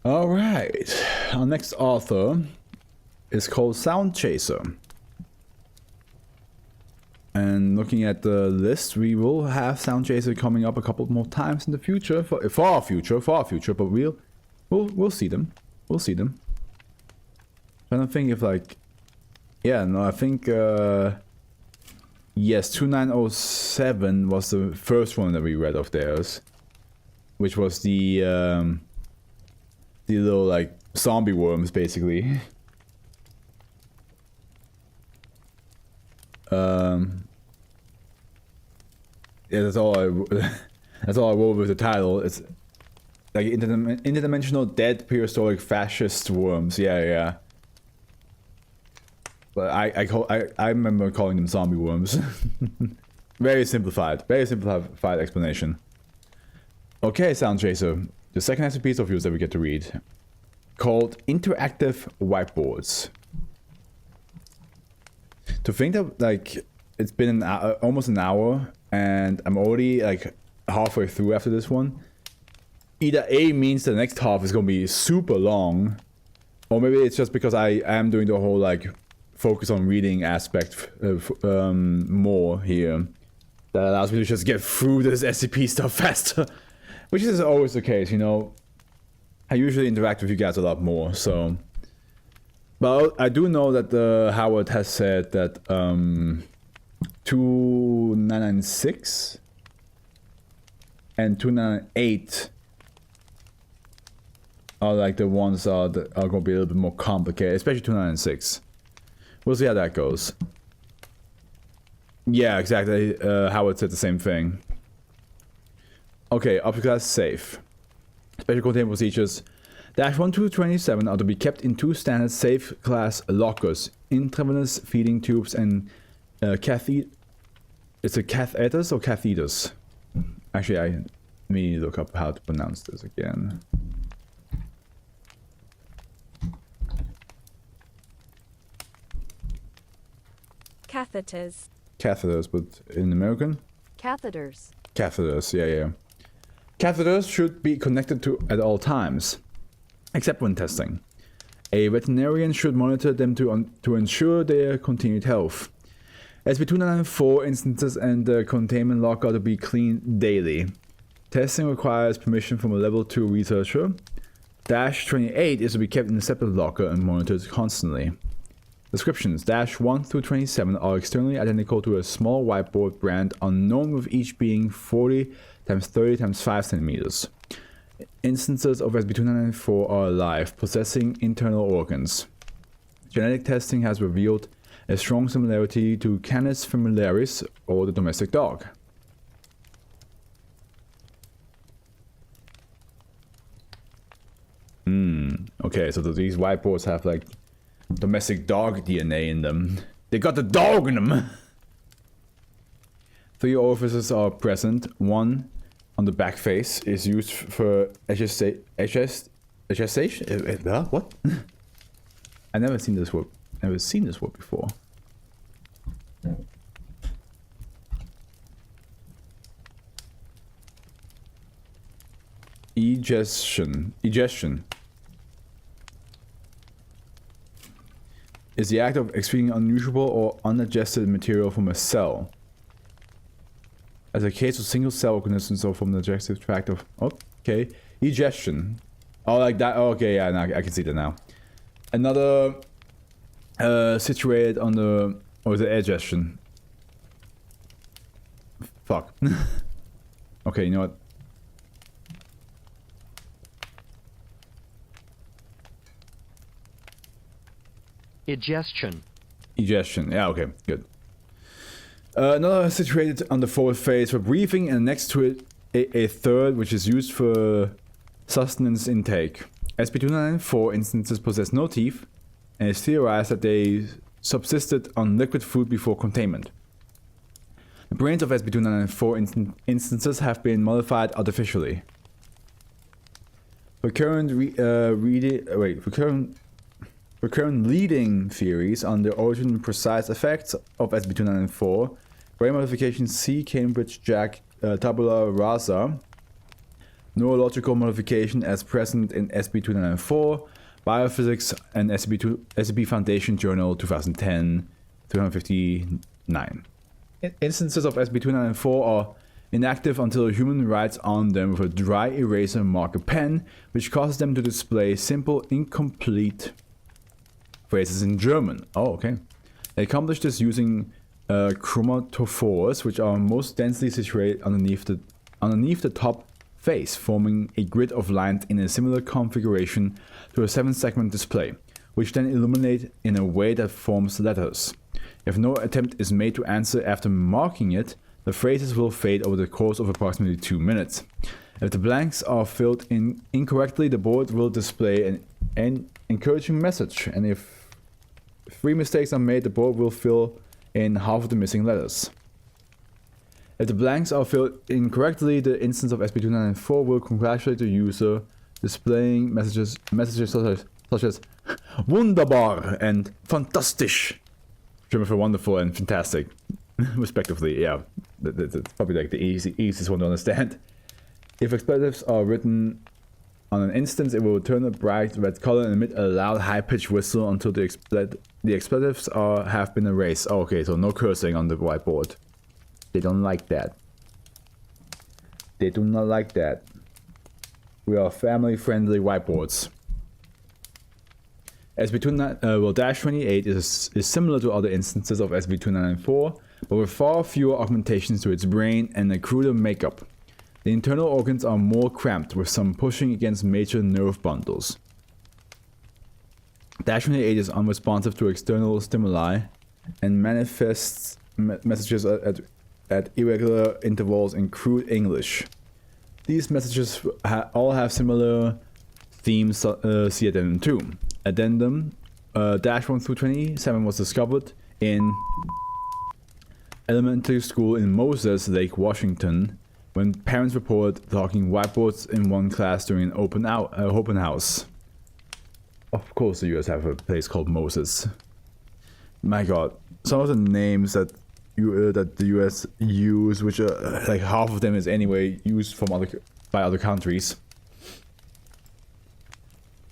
Alright, our next author is called Sound Chaser. And looking at the list, we will have Sound Chaser coming up a couple more times in the future, for our future, but we'll see them. We'll see them. I don't think if like, yeah, no, I think yes, 2907 was the first one that we read of theirs, which was the little like zombie worms, basically. Yeah, that's all I wrote with the title. It's like interdimensional dead prehistoric fascist worms. Yeah. But I remember calling them zombie worms. Very simplified explanation. Okay, Sound Chaser. The second piece of yours that we get to read, called Interactive Whiteboards. To think that like it's been almost an hour and I'm already like halfway through after this one, either A means the next half is gonna be super long, or maybe it's just because I am doing the whole like focus on reading aspect more here that allows me to just get through this SCP stuff faster, which is always the case, you know. I usually interact with you guys a lot more, so. But I do know that Howard has said that 2996 and 298 are like the ones that are going to be a little bit more complicated, especially 296. We'll see how that goes. Yeah, exactly. Howard said the same thing. Okay, object class safe. Special containment procedures. -1 to 27 are to be kept in 2 standard safe class lockers, intravenous feeding tubes, and it's a catheters or catheters? Actually, let me look up how to pronounce this again. Catheters. Catheters, but in American? Catheters. Catheters, yeah. Catheters should be connected to at all times, except when testing. A veterinarian should monitor them to ensure their continued health. SCP-2994 instances and the containment locker are to be cleaned daily. Testing requires permission from a level 2 researcher. -28 is to be kept in a separate locker and monitored constantly. Descriptions: -1 through 27 are externally identical to a small whiteboard brand unknown, with each being 40 x 30 x 5 centimeters. Instances of SCP-2994 are alive, possessing internal organs. Genetic testing has revealed a strong similarity to Canis familiaris, or the domestic dog. Okay, so these whiteboards have like domestic dog DNA in them. They got the dog in them! 3 orifices are present. One on the back face is used for gestation? What? I've never seen this word. Before. Egestion is the act of excreting unusual or undigested material from a cell. As a case of single-cell organisms or from the digestive tract of... Okay. Egestion. Oh, like that. Oh, okay, yeah, I can see that now. Another situated on the... Or the egestion. Fuck. Okay, you know what? Egestion. Yeah, okay, good. Another situated on the forward face for breathing, and next to it a third which is used for sustenance intake. SCP-2994 instances possess no teeth, and it's theorized that they subsisted on liquid food before containment. The brains of SCP-2994 instances have been modified artificially. For current leading theories on the origin and precise effects of SCP-2994, brain modification C. Cambridge Jack Tabula Rasa, neurological modification as present in SCP-2994, Biophysics and SCP Foundation Journal 2010, 359. Instances of SCP-2994 are inactive until a human writes on them with a dry eraser marker pen, which causes them to display simple, incomplete phrases in German. Oh, okay. They accomplish this using chromatophores, which are most densely situated underneath the top face, forming a grid of lines in a similar configuration to a 7-segment display, which then illuminate in a way that forms letters. If no attempt is made to answer after marking it, the phrases will fade over the course of approximately 2 minutes. If the blanks are filled in incorrectly, the board will display an encouraging message, and if 3 mistakes are made, the board will fill in half of the missing letters. If the blanks are filled incorrectly, the instance of SCP-2994 will congratulate the user, displaying messages such as Wunderbar and Fantastisch, German for wonderful and fantastic, respectively. Yeah, that's probably like the easiest one to understand. If expletives are written on an instance, it will turn a bright red color and emit a loud high-pitched whistle until the expletives have been erased. Oh, okay, so no cursing on the whiteboard. They don't like that. They do not like that. We are family-friendly whiteboards. SCP-28 is similar to other instances of SCP-2994, but with far fewer augmentations to its brain and a cruder makeup. The internal organs are more cramped, with some pushing against major nerve bundles. -28 is unresponsive to external stimuli and manifests messages at irregular intervals in crude English. These messages all have similar themes, see Addendum 2. Addendum -1 through 27 was discovered in elementary school in Moses Lake, Washington, when parents reported talking whiteboards in one class during an open house. Of course the US have a place called Moses. My god, some of the names that the US use, which are like half of them is anyway used by other countries.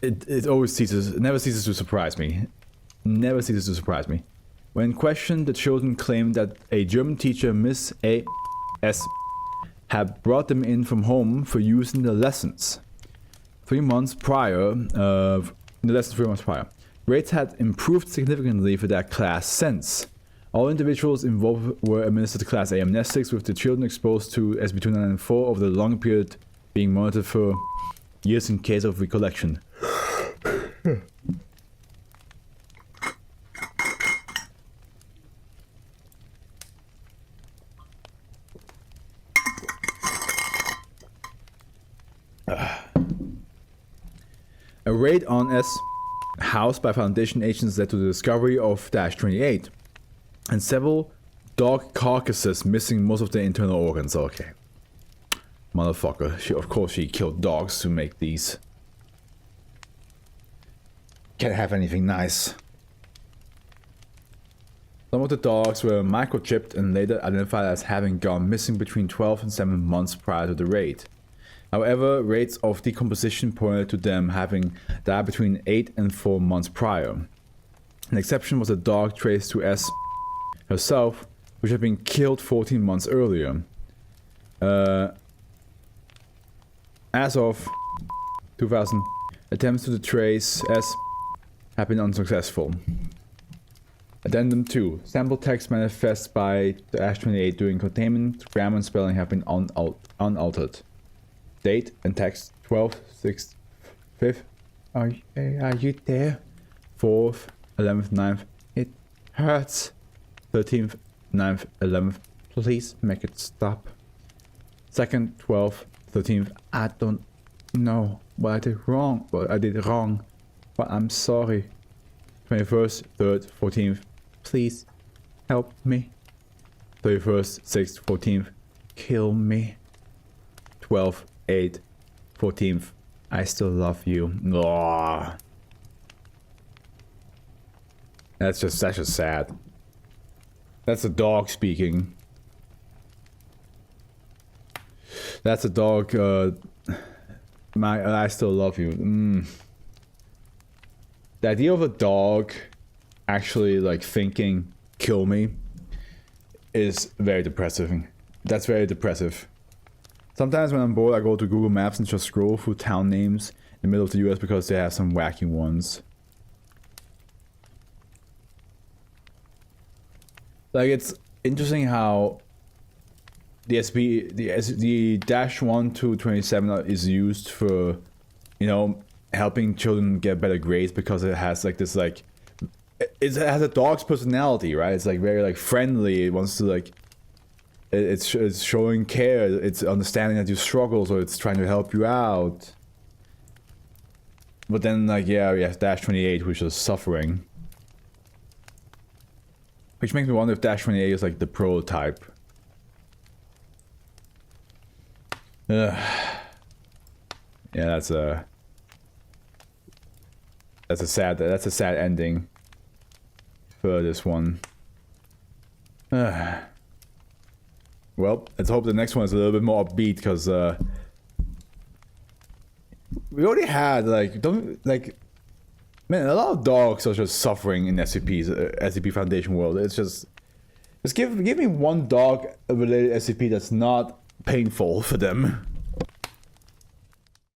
It always never ceases to surprise me. Never ceases to surprise me. When questioned, the children claimed that a German teacher, Miss A.S., had brought them in from home for use in the lessons. 3 months prior, grades had improved significantly for that class since. All individuals involved were administered Class A amnestics, with the children exposed to SCP-2994 over the long period being monitored for years in case of recollection. A raid on S house by Foundation agents led to the discovery of -28 and several dog carcasses missing most of their internal organs. Okay. Motherfucker. Of course she killed dogs to make these. Can't have anything nice. Some of the dogs were microchipped and later identified as having gone missing between 12 and 7 months prior to the raid. However, rates of decomposition pointed to them having died between 8 and 4 months prior. An exception was a dog traced to S herself, which had been killed 14 months earlier. As of 2000, attempts to trace S have been unsuccessful. Addendum 2. Sample text manifests by the -28 during containment, grammar and spelling have been unaltered. Date and text 12th, 6th, 5th. Are you there? 4th, 11th, 9th. It hurts. 13th, 9th, 11th. Please make it stop. 2nd, 12th, 13th. I don't know what I did wrong. But I'm sorry. 21st, 3rd, 14th. Please help me. 31st, 6th, 14th. Kill me. 12th, 8th, 14th. I still love you. Aww. That's just sad. That's a dog speaking. That's a dog I still love you. The idea of a dog actually like thinking kill me is very depressing. That's very depressive. Sometimes when I'm bored, I go to Google Maps and just scroll through town names in the middle of the US because they have some wacky ones. Like, it's interesting how the the -1 to 27 is used for, you know, helping children get better grades because it has like this like it has a dog's personality, right? It's like very like friendly. It wants to like it's showing care. It's understanding that you struggle, so it's trying to help you out. But then like yeah, we have -28, which is suffering. Which makes me wonder if -28 is like the prototype. Yeah, that's a sad ending for this one. Well, let's hope the next one is a little bit more upbeat, because we already had man, a lot of dogs are just suffering in SCP's SCP Foundation world. It's just give me one dog related SCP that's not painful for them.